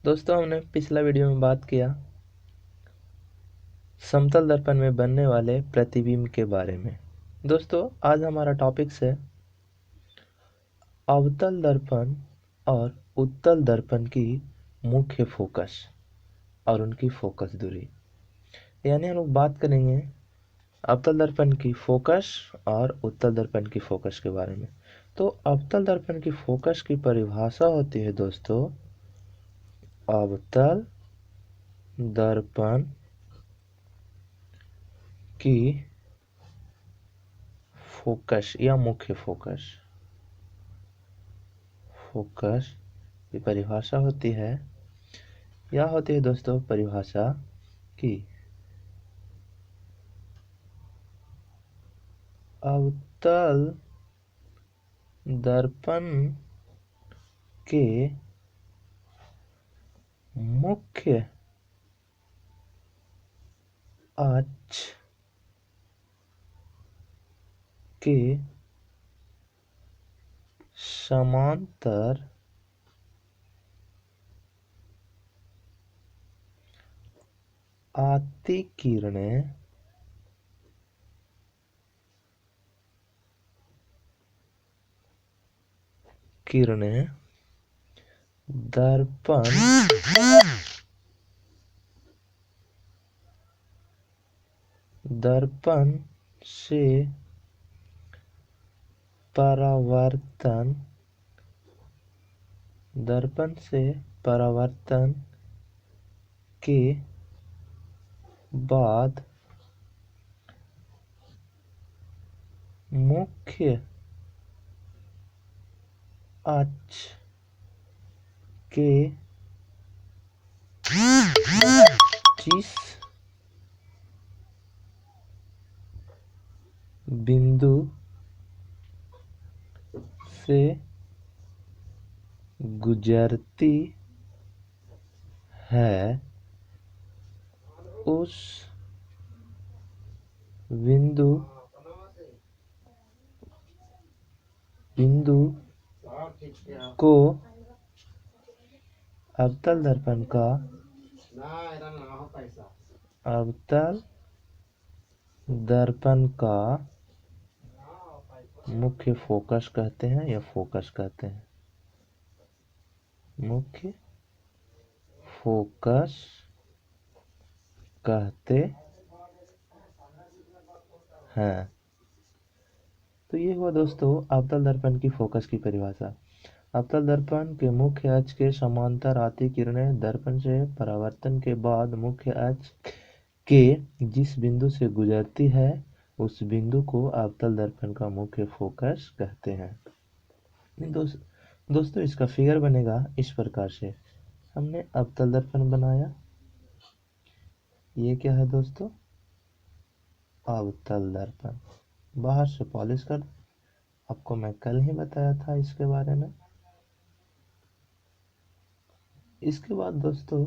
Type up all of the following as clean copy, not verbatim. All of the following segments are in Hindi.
दोस्तों, हमने पिछला वीडियो में बात किया समतल दर्पण में बनने वाले प्रतिबिंब के बारे में। दोस्तों, आज हमारा टॉपिक है अवतल दर्पण और उत्तल दर्पण की मुख्य फोकस और उनकी फोकस दूरी। यानी हम लोग बात करेंगे अवतल दर्पण की फोकस और उत्तल दर्पण की फोकस के बारे में। तो अवतल दर्पण की फोकस की परिभाषा होती है दोस्तों, अवतल दर्पण की फोकस या मुख्य फोकस की परिभाषा होती है, यह होती है दोस्तों परिभाषा कि अवतल दर्पण के मुख्य अक्ष के समांतर आती किरणें दर्पण से परावर्तन के बाद मुख्य अक्ष के जिस बिंदु से गुजरती है उस बिंदु को अवतल दर्पण का मुख्य फोकस कहते हैं या फोकस कहते हैं। मुख्य फोकस कहते हैं। तो ये हुआ दोस्तों अवतल दर्पण की फोकस की परिभाषा। अवतल दर्पण के मुख्य अक्ष के समांतर आती किरणें दर्पण से परावर्तन के बाद मुख्य अक्ष के जिस बिंदु से गुजरती है उस बिंदु को अवतल दर्पण का मुख्य फोकस कहते हैं। दोस्तों इसका फिगर बनेगा इस प्रकार से। हमने अवतल दर्पण बनाया, ये क्या है दोस्तों, अवतल दर्पण। बाहर से पॉलिश कर, आपको मैं कल ही बताया था इसके बारे में। इसके बाद दोस्तों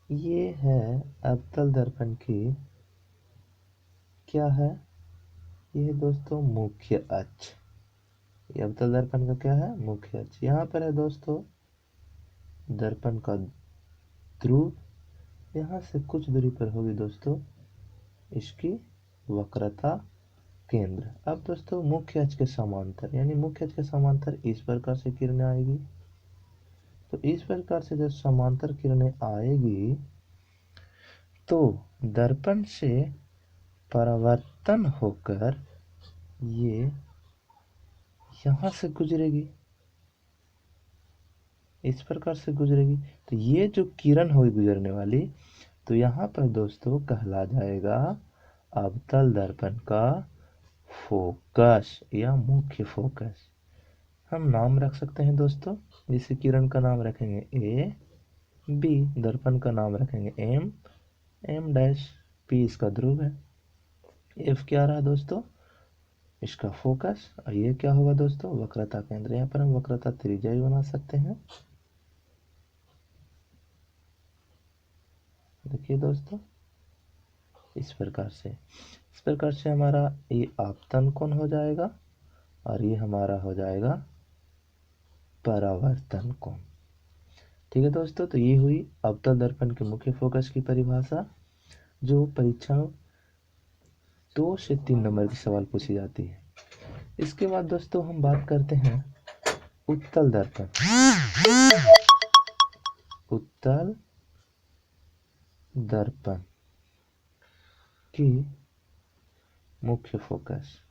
ये है अवतल दर्पण की क्या है, ये दोस्तों मुख्य अक्ष। ये अवतल दर्पण का क्या है, मुख्य अक्ष। यहाँ पर है दोस्तों दर्पण का ध्रुव, यहाँ से कुछ दूरी पर होगी दोस्तों इसकी वक्रता केंद्र। अब दोस्तों मुख्य अक्ष के समांतर, यानी मुख्य अक्ष के समांतर इस प्रकार से किरणें आएगी। तो इस प्रकार से जब समांतर किरणें आएगी तो दर्पण से परावर्तन होकर ये यहां से गुजरेगी, इस प्रकार से गुजरेगी। तो ये जो किरण हुई गुजरने वाली, तो यहाँ पर दोस्तों कहला जाएगा अवतल दर्पण का फोकस या मुख्य फोकस। हम नाम रख सकते हैं दोस्तों, जैसे किरण का नाम रखेंगे ए बी, दर्पण का नाम रखेंगे एम डैश, पी इसका ध्रुव है, एफ क्या रहा दोस्तों इसका फोकस, और ये क्या होगा दोस्तों वक्रता केंद्र। यहाँ पर हम वक्रता त्रिज्या भी बना सकते हैं। देखिए दोस्तों इस प्रकार से हमारा ये आपतन कोण हो जाएगा और ये हमारा हो जाएगा परावर्तन कोण। ठीक है दोस्तों, तो ये हुई अवतल दर्पण के मुख्य फोकस की परिभाषा, जो परीक्षाओं 2 से 3 नंबर की सवाल पूछी जाती है। इसके बाद दोस्तों हम बात करते हैं उत्तल दर्पण। उत्तल दर्पण की मुख्य फोकस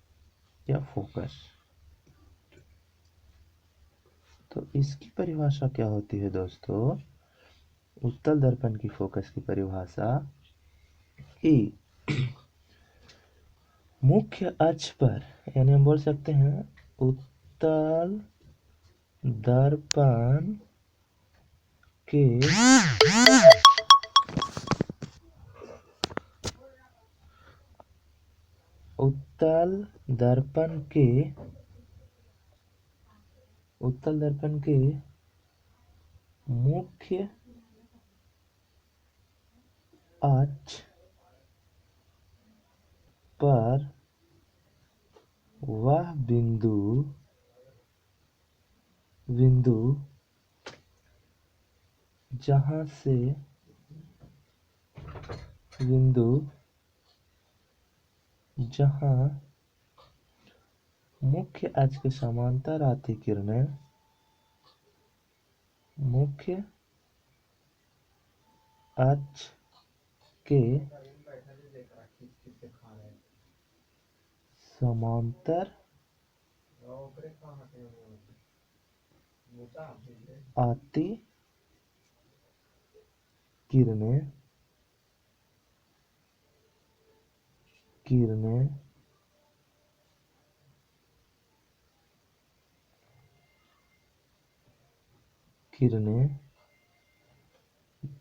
या फोकस। तो इसकी परिभाषा क्या होती है दोस्तों? उत्तल दर्पण की फोकस की परिभाषा कि मुख्य अक्ष पर, यानी हम बोल सकते हैं उत्तल दर्पण के उत्तल दर्पण के मुख्य अक्ष पर वह बिंदु जहां से मुख्य अक्ष के समांतर आती किरणें मुख्य अक्ष के समांतर आती किरणें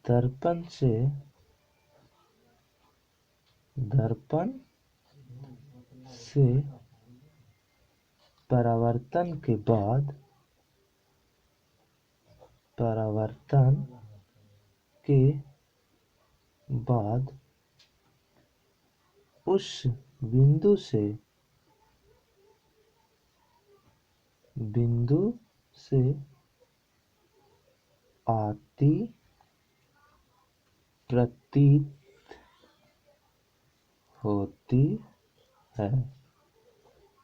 दर्पण से परावर्तन के बाद उस बिंदु से आती प्रतीत होती है,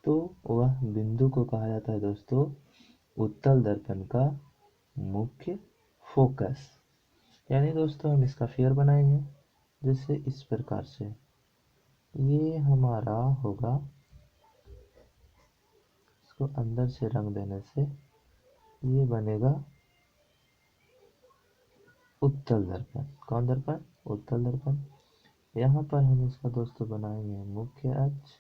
तो वह बिंदु को कहा जाता है दोस्तों उत्तल दर्पण का मुख्य फोकस। यानी दोस्तों हम इसका फिगर बनाएंगे जैसे इस प्रकार से। ये हमारा होगा, इसको अंदर से रंग देने से ये बनेगा उत्तल दर्पण। कौन दर्पण? उत्तल दर्पण। यहाँ पर हम इसका दोस्तों बनाएंगे मुख्य अक्ष।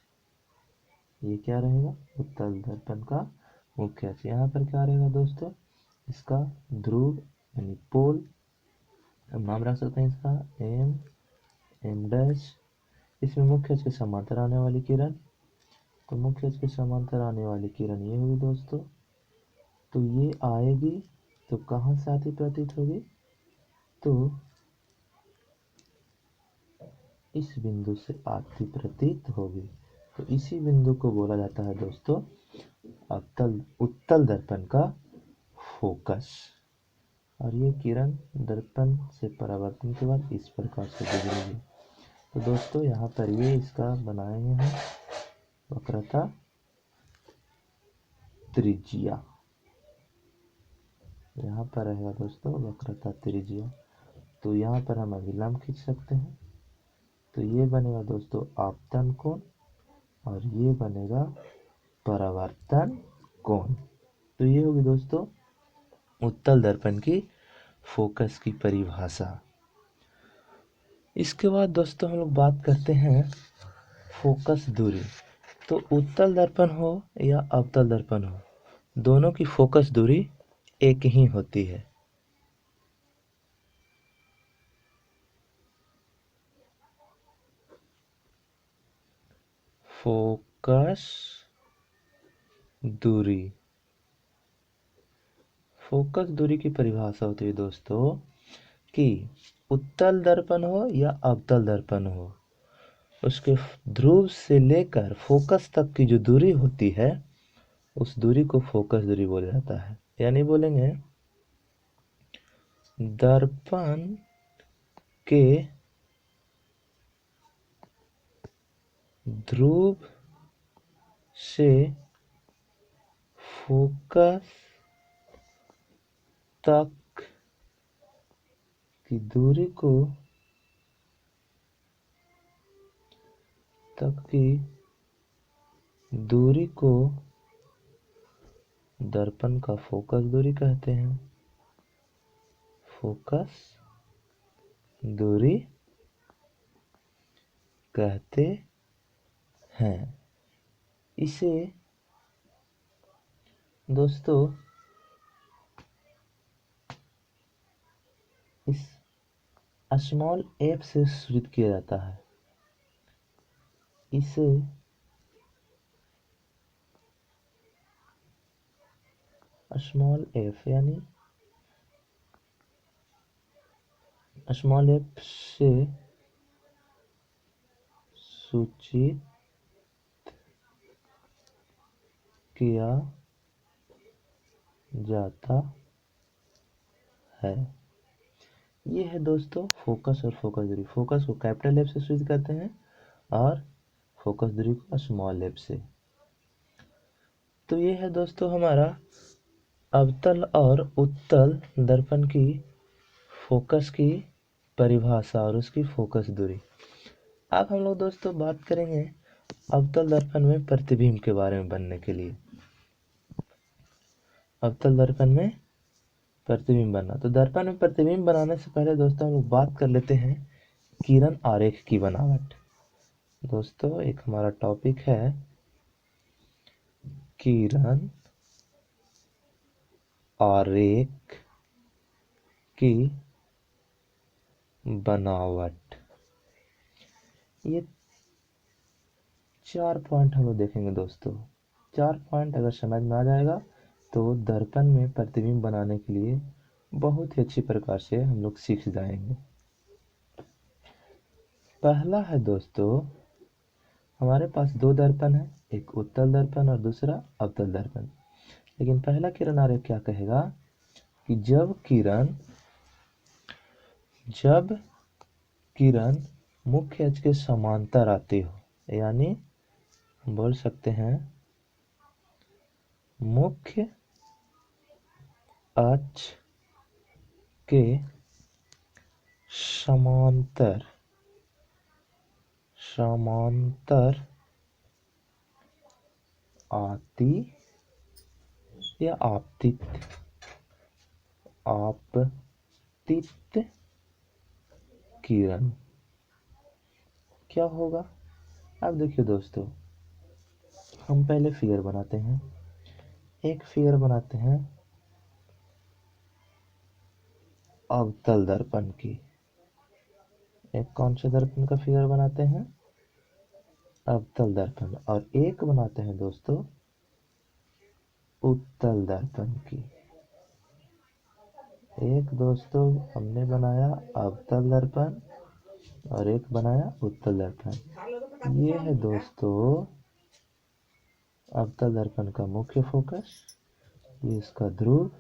ये क्या रहेगा? उत्तल दर्पण का मुख्य अक्ष। यहाँ पर क्या रहेगा दोस्तों? इसका ध्रुव यानी पोल, हम नाम रख सकते हैं इसका एम डैश। इसमें मुख्य अक्ष के समांतर आने वाली किरण, तो मुख्य अक्ष के समांतर आने वाली किरण ये होगी दोस्तों। तो ये आएगी तो कहाँ से आती प्रतीत होगी? तो इस बिंदु से आती प्रतीत होगी। तो इसी बिंदु को बोला जाता है दोस्तों उत्तल दर्पण का फोकस। और ये किरण दर्पण से परावर्तन के बाद इस प्रकार से गुजरेगी। तो दोस्तों यहाँ पर ये इसका बनाएंगे हम वक्रता त्रिज्या। यहाँ पर रहेगा दोस्तों वक्रता त्रिज्या। तो यहाँ पर हम अभिलंब खींच सकते हैं, तो ये बनेगा दोस्तों आपतन कोण और ये बनेगा परावर्तन कोण। तो ये होगी दोस्तों उत्तल दर्पण की फोकस की परिभाषा। इसके बाद दोस्तों हम लोग बात करते हैं फोकस दूरी। तो उत्तल दर्पण हो या अवतल दर्पण हो, दोनों की फोकस दूरी एक ही होती है। फोकस दूरी की परिभाषा होती है दोस्तों कि उत्तल दर्पण हो या अवतल दर्पण हो, उसके ध्रुव से लेकर फोकस तक की जो दूरी होती है उस दूरी को फोकस दूरी बोला जाता है। यानी बोलेंगे दर्पण के ध्रुव से फोकस तक की दूरी को दर्पण का फोकस दूरी कहते हैं। फोकस दूरी कहते हैं। इसे दोस्तों इस स्मॉल एफ से सूचित किया जाता है। इसे स्मॉल एफ यानी स्मॉल एफ से सूचित किया जाता है। ये है दोस्तों फोकस और फोकस दूरी। फोकस को कैपिटल एफ से सूचित करते हैं और फोकस दूरी को स्मॉल एफ से। तो ये है दोस्तों हमारा अवतल और उत्तल दर्पण की फोकस की परिभाषा और उसकी फोकस दूरी। अब हम लोग दोस्तों बात करेंगे अवतल दर्पण में प्रतिबिंब के बारे में बनने के लिए। अवतल दर्पण में प्रतिबिंब बनना, तो दर्पण में प्रतिबिंब बनाने से पहले दोस्तों हम लोग बात कर लेते हैं किरण आरेख की बनावट। दोस्तों एक हमारा टॉपिक है किरण आरेख की बनावट। ये 4 पॉइंट हम लोग देखेंगे दोस्तों। 4 पॉइंट अगर समझ में आ जाएगा तो दर्पण में प्रतिबिंब बनाने के लिए बहुत ही अच्छी प्रकार से हम लोग सीख जाएंगे। पहला है दोस्तों, हमारे पास 2 दर्पण है, एक उत्तल दर्पण और दूसरा अवतल दर्पण। लेकिन पहला किरण आरेख क्या कहेगा कि जब किरण मुख्य अक्ष के समांतर आती हो, यानी बोल सकते हैं मुख्य अक्ष के समांतर आती या आपतित किरण क्या होगा। अब देखिए दोस्तों, हम पहले फिगर बनाते हैं। एक फिगर बनाते हैं अवतल दर्पण की। एक कौन से दर्पण का फिगर बनाते हैं? अवतल दर्पण। और एक बनाते हैं दोस्तों उत्तल दर्पण की। एक दोस्तों हमने बनाया अवतल दर्पण और एक बनाया उत्तल दर्पण। ये है दोस्तों अवतल दर्पण का मुख्य फोकस, ये इसका ध्रुव,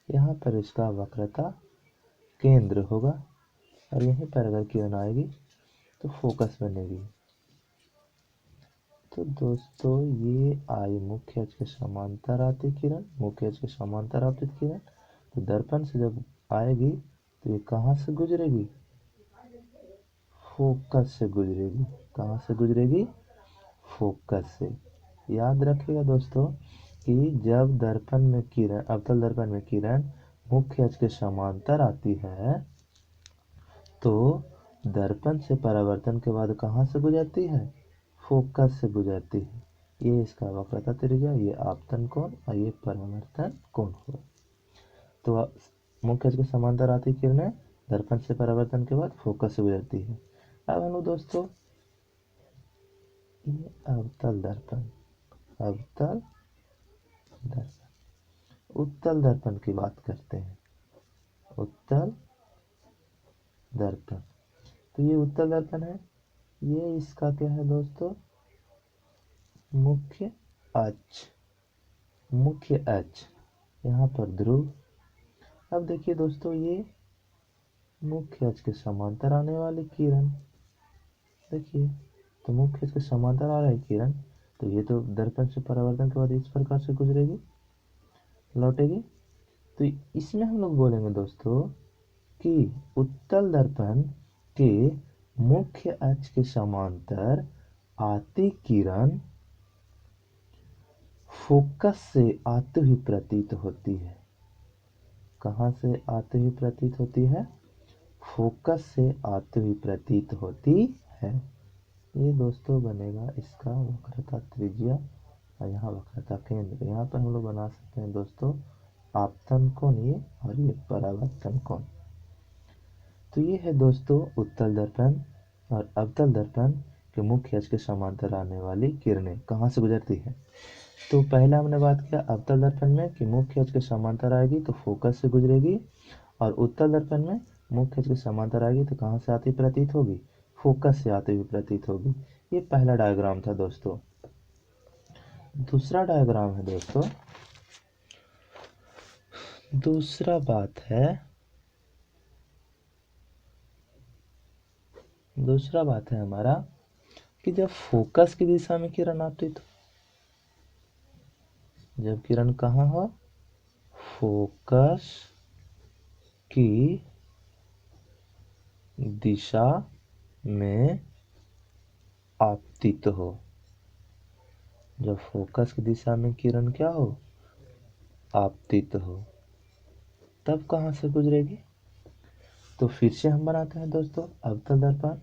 यहाँ पर इसका वक्रता केंद्र होगा और यहीं पर अगर किरण आएगी तो फोकस बनेगी। तो दोस्तों ये आई मुख्य अक्ष के समांतर आती किरण, मुख्य अक्ष के समांतर आपतित किरण। तो दर्पण से जब आएगी तो ये कहाँ से गुजरेगी? फोकस से गुजरेगी। कहाँ से गुजरेगी? फोकस से। याद रखिएगा दोस्तों कि जब दर्पण में किरण, अवतल दर्पण में किरण मुख्य अक्ष के समांतर आती है तो दर्पण से परावर्तन के बाद कहाँ से गुजरती है? फोकस से गुजरती है। ये इसका वक्रता त्रिज्या, ये आपतन कोण और ये परावर्तन कोण हुआ। तो मुख्य अक्ष के समांतर आती किरणें दर्पण से परावर्तन के बाद फोकस से गुजरती है। अब हम लोग दोस्तों ये अवतल दर्पण, अवतल दर्पण, उत्तल दर्पण की बात करते हैं। उत्तल दर्पण, तो ये उत्तल दर्पण है। ये इसका क्या है दोस्तों? मुख्य अक्ष। मुख्य अक्ष, यहाँ पर ध्रुव, अब देखिए दोस्तों, ये मुख्य अक्ष के समांतर आने वाली किरण, देखिए तो मुख्य अक्ष के समांतर आ रहा है किरण, तो ये तो दर्पण से परावर्तन के बाद इस प्रकार से गुजरेगी, लौटेगी। तो इसमें हम लोग बोलेंगे दोस्तों कि उत्तल दर्पण के मुख्य अक्ष के समांतर आती किरण फोकस से आती हुई प्रतीत होती है। कहाँ से आती हुई प्रतीत होती है? फोकस से आती हुई प्रतीत होती है। ये दोस्तों बनेगा इसका वक्रता त्रिज्या, और यहाँ वक्रता केंद्र। यहाँ पर हम लोग बना सकते हैं दोस्तों आपतन कोण ये, और ये परावर्तन कोण। तो ये है दोस्तों उत्तल दर्पण और अवतल दर्पण के मुख्य अक्ष के समांतर आने वाली किरणें कहाँ से गुजरती है। तो पहला हमने बात किया अवतल दर्पण में कि मुख्य अक्ष के समांतर आएगी तो फोकस से गुजरेगी, और उत्तल दर्पण में मुख्य अक्ष के समांतर आएगी तो कहाँ से आती प्रतीत होगी? फोकस से आती हुई प्रतीत होगी। ये पहला डायग्राम था दोस्तों। दूसरा डायग्राम है दोस्तों, दूसरा बात है हमारा कि जब फोकस की दिशा में किरण आती, तो जब किरण कहाँ हो? फोकस की दिशा में आपतित हो। जब फोकस की दिशा में किरण क्या हो? आपतित हो, तब कहाँ से गुजरेगी? तो फिर से हम बनाते हैं दोस्तों अवतल दर्पण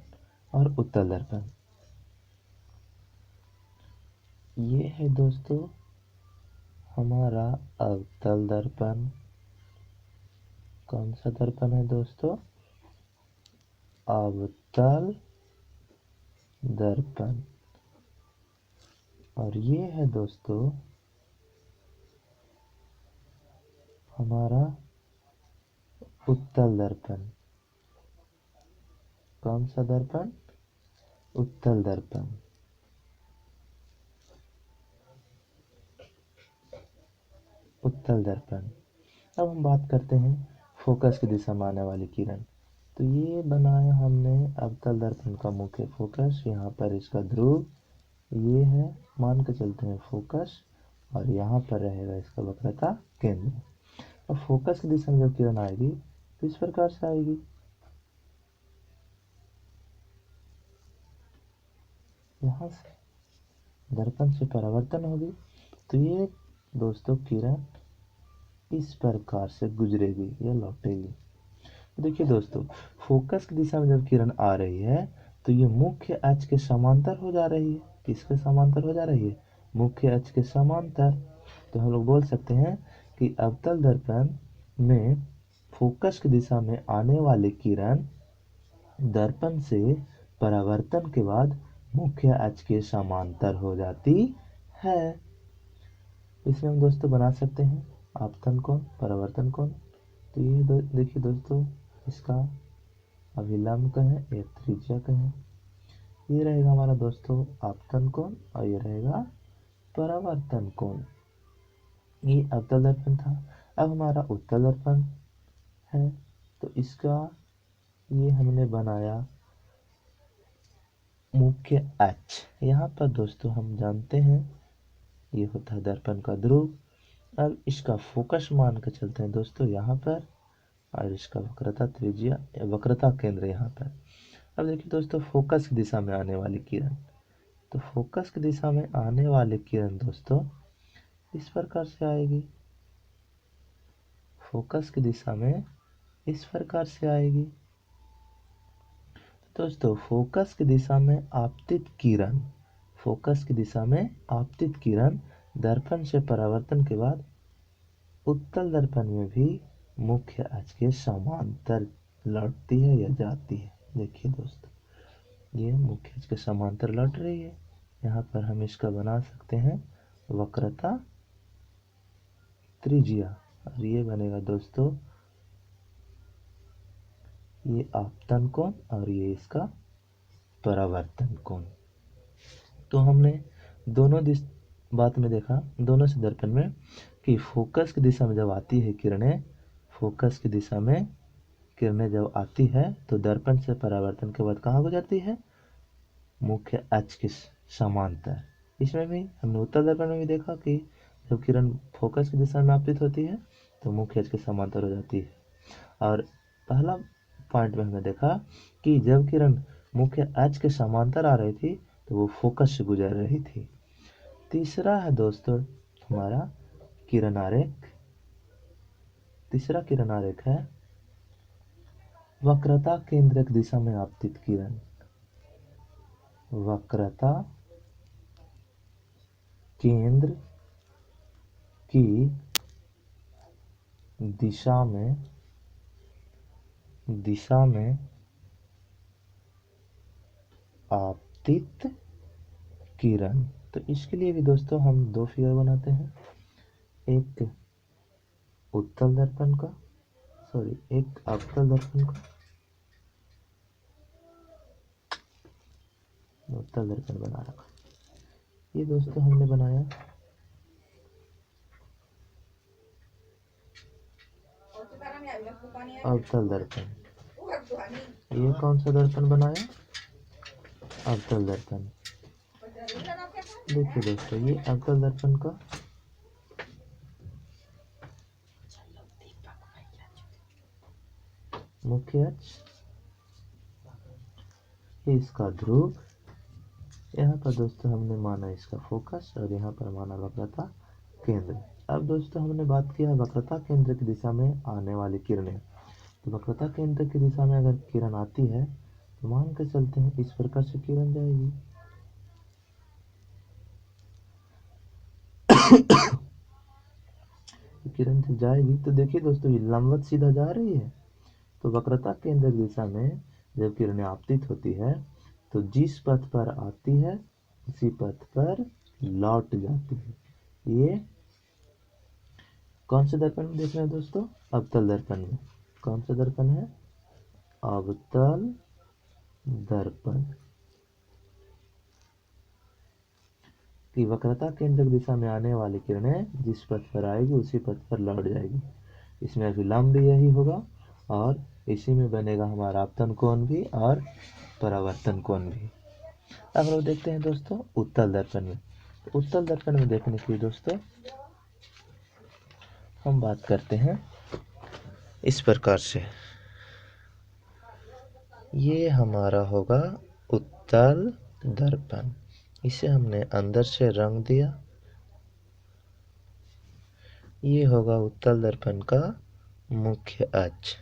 और उत्तल दर्पण। ये है दोस्तों हमारा अवतल दर्पण। कौन सा दर्पण है दोस्तों? अवतल दर्पण। और ये है दोस्तों हमारा उत्तल दर्पण। कौन सा दर्पण? उत्तल दर्पण। उत्तल दर्पण। अब हम बात करते हैं फोकस की दिशा में आने वाली किरण। तो ये बनाया हमने अवतल दर्पण का मुख्य फोकस, यहाँ पर इसका ध्रुव ये है, मान के चलते हैं फोकस, और यहाँ पर रहेगा इसका वक्रता केंद्र। और फोकस की दिशा में जब किरण आएगी तो इस प्रकार से आएगी, यहाँ से दर्पण से परावर्तन होगी। तो ये दोस्तों किरण इस प्रकार से गुजरेगी या लौटेगी। देखिए दोस्तों, फोकस की दिशा में जब किरण आ रही है तो ये मुख्य अक्ष के समांतर हो जा रही है। किसके समांतर हो जा रही है? मुख्य अक्ष के समांतर। तो हम लोग बोल सकते हैं कि अवतल दर्पण में फोकस की दिशा में आने वाली किरण दर्पण से परावर्तन के बाद मुख्य अक्ष के समांतर हो जाती है। इसमें हम दोस्तों बना सकते हैं आपतन कोण, परावर्तन कोण। तो ये देखिए दोस्तों, इसका अभिलंब कहें या त्रिज्या कहें, ये रहेगा हमारा दोस्तों आपतन कोण, और ये रहेगा परावर्तन कोण। ये अवतल दर्पण था। अब हमारा उत्तल दर्पण है, तो इसका ये हमने बनाया मुख्य अक्ष। यहाँ पर दोस्तों हम जानते हैं ये होता है दर्पण का ध्रुव। अब इसका फोकस मान के चलते हैं दोस्तों यहाँ पर, और इसका वक्रता त्रिज्या या वक्रता केंद्र यहाँ पर। अब देखिए दोस्तों, फोकस की दिशा में आने वाली किरण, तो फोकस की दिशा में आने वाली किरण दोस्तों इस प्रकार से आएगी। फोकस की दिशा में इस प्रकार से आएगी। दोस्तों फोकस की दिशा में आपतित किरण, फोकस की दिशा में आपतित किरण दर्पण से परावर्तन के बाद उत्तल दर्पण में भी मुख्य अक्ष के समांतर लौटती है या जाती है। देखिए दोस्तों, ये मुख्य अक्ष के समांतर लौट रही है। यहाँ पर हम इसका बना सकते हैं वक्रता त्रिज्या, और ये बनेगा दोस्तों ये आपतन कोण, और ये इसका परावर्तन कोण। तो हमने दोनों बात में देखा, दोनों से दर्पण में, कि फोकस की दिशा में जब आती है किरणें, फोकस की दिशा में किरणें जब आती है तो दर्पण से परावर्तन के बाद कहाँ गुजरती है, मुख्य अक्ष के समांतर। इसमें भी हमने उत्तल दर्पण में भी देखा कि जब किरण फोकस की दिशा में आपतित होती है तो मुख्य अक्ष के समांतर हो जाती है। और पहला पॉइंट में हमने देखा कि जब किरण मुख्य अक्ष के समांतर आ रही थी तो वो फोकस से गुजर रही थी। तीसरा है दोस्तों हमारा किरण आरेख। तीसरा किरण आरेख है वक्रता केंद्रक दिशा में आपतित किरण। वक्रता केंद्र की दिशा में आपतित किरण। तो इसके लिए भी दोस्तों हम दो फिगर बनाते हैं, एक उत्तल दर्पण का, एक अवतल दर्पण का। उत्तल दर्पण बना रखा, ये दोस्तों हमने बनाया अवतल दर्पण। ये कौन सा दर्पण बनाया, अवतल दर्पण। देखिए दोस्तों ये अवतल दर्पण का मुख्य अक्ष, इसका ध्रुव, यहाँ पर दोस्तों हमने माना इसका फोकस और यहाँ पर माना वक्रता केंद्र। अब दोस्तों हमने बात किया वक्रता केंद्र की दिशा में आने वाली किरणें। तो वक्रता केंद्र की दिशा में अगर किरण आती है तो मान के चलते हैं इस प्रकार से किरण जाएगी। किरण जब जाएगी तो देखिए दोस्तों ये लंबवत सीधा जा रही है। तो वक्रता केंद्र की दिशा में जब किरणें आपतित होती है तो जिस पथ पर आती है उसी पथ पर लौट जाती है। ये कौन से दर्पण में देख रहे हैं दोस्तों, अवतल दर्पण में। कौन सा दर्पण है, अवतल दर्पण। कि वक्रता केंद्र की दिशा में आने वाली किरणें जिस पथ पर आएगी उसी पथ पर लौट जाएगी। इसमें अभिलंब भी यही होगा और इसी में बनेगा हमारा आपतन कोण भी और परावर्तन कोण भी। अब हम लोग देखते हैं दोस्तों उत्तल दर्पण में। उत्तल दर्पण में देखने के लिए दोस्तों हम बात करते हैं इस प्रकार से। ये हमारा होगा उत्तल दर्पण, इसे हमने अंदर से रंग दिया। ये होगा उत्तल दर्पण का मुख्य अक्ष।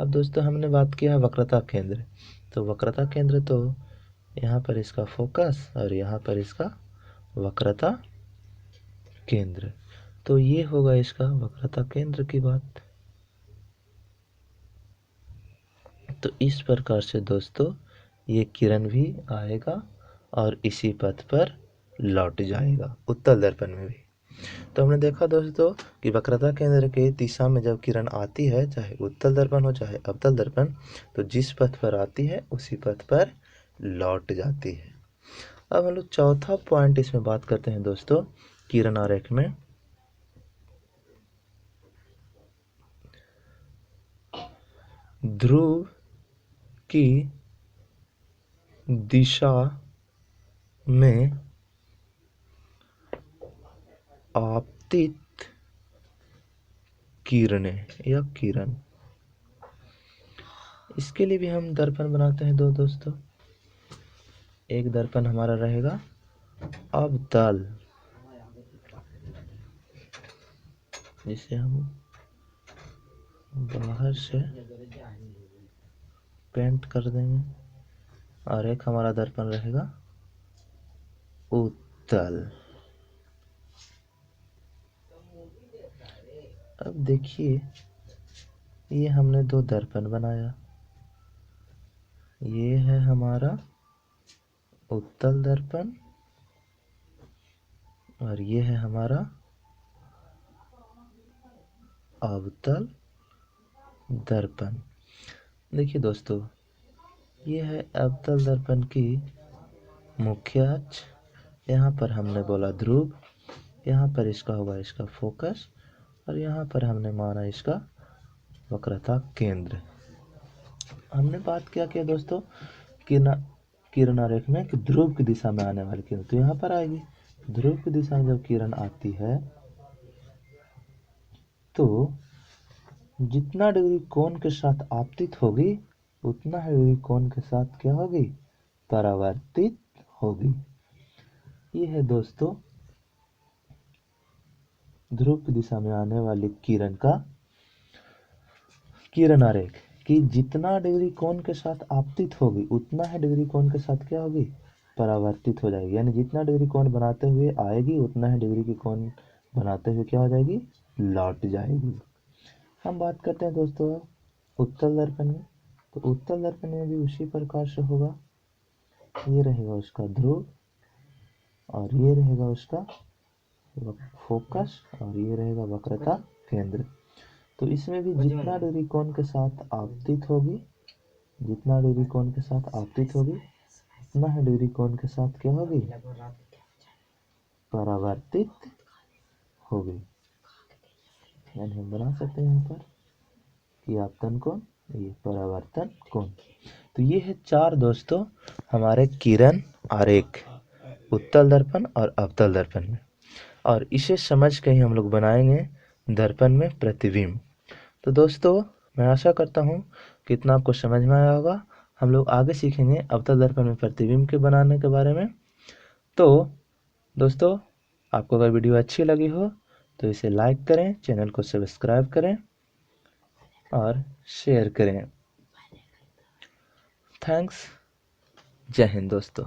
अब दोस्तों हमने बात किया वक्रता केंद्र। तो वक्रता केंद्र तो यहाँ पर इसका फोकस और यहाँ पर इसका वक्रता केंद्र। तो ये होगा इसका वक्रता केंद्र की बात। तो इस प्रकार से दोस्तों ये किरण भी आएगा और इसी पथ पर लौट जाएगा उत्तल दर्पण में भी। तो हमने देखा दोस्तों कि वक्रता केंद्र के दिशा में जब किरण आती है, चाहे उत्तल दर्पण हो चाहे अवतल दर्पण, तो जिस पथ पर आती है उसी पथ पर लौट जाती है। अब हम लोग चौथा पॉइंट इसमें बात करते हैं दोस्तों किरण आरेख में। ध्रुव की दिशा में आपतित किरणें या किरण। इसके लिए भी हम दर्पण बनाते हैं दो दोस्तों। एक दर्पण हमारा रहेगा अवतल, जिसे हम बाहर से पेंट कर देंगे, और एक हमारा दर्पण रहेगा उत्तल। अब देखिए ये हमने दो दर्पण बनाया, ये है हमारा उत्तल दर्पण और ये है हमारा अवतल दर्पण। देखिए दोस्तों ये है अवतल दर्पण की मुख्य अक्ष। यहाँ पर हमने बोला ध्रुव, यहाँ पर इसका होगा इसका फोकस और यहाँ पर हमने माना इसका वक्रता केंद्र। हमने बात क्या किया दोस्तों किरण आरेख में कि ध्रुव की दिशा में आने वाली किरण, तो यहाँ पर आएगी। ध्रुव की दिशा में जब किरण आती है तो जितना डिग्री कोण के साथ आपतित होगी उतना ही डिग्री कोण के साथ क्या होगी, परावर्तित होगी। ये है दोस्तों ध्रुव की दिशा में आने वाली किरण का किरण आरेख, कि जितना डिग्री कोण के साथ आपतित होगी उतना ही डिग्री कोण के साथ क्या होगी, परावर्तित हो जाएगी। यानी जितना डिग्री कोण बनाते हुए आएगी उतना ही डिग्री की कोण बनाते हुए क्या हो जाएगी, लौट जाएगी। हम बात करते हैं दोस्तों उत्तल दर्पण में। तो उत्तल दर्पण में भी उसी प्रकार से होगा। ये रहेगा उसका ध्रुव और ये रहेगा उसका फोकस और ये रहेगा वक्रता केंद्र। तो इसमें भी जितना डिग्री कोण के साथ आपतित होगी, जितना डिग्री कोण के साथ आपतित होगी उतना ही डिग्री कोण के साथ क्या होगी, परावर्तित होगी। यानी हम बना सकते हैं यहाँ पर कि आपतन कोण, ये परावर्तन कोण। तो ये है 4 दोस्तों हमारे किरण आरेख उत्तल दर्पण और अवतल दर्पण में, और इसे समझ के ही हम लोग बनाएंगे दर्पण में प्रतिबिंब। तो दोस्तों मैं आशा करता हूँ कि इतना आपको समझ में आया होगा। हम लोग आगे सीखेंगे अवतल दर्पण में प्रतिबिंब के बनाने के बारे में। तो दोस्तों आपको अगर वीडियो अच्छी लगी हो तो इसे लाइक करें, चैनल को सब्सक्राइब करें और शेयर करें। थैंक्स। जय हिंद दोस्तों।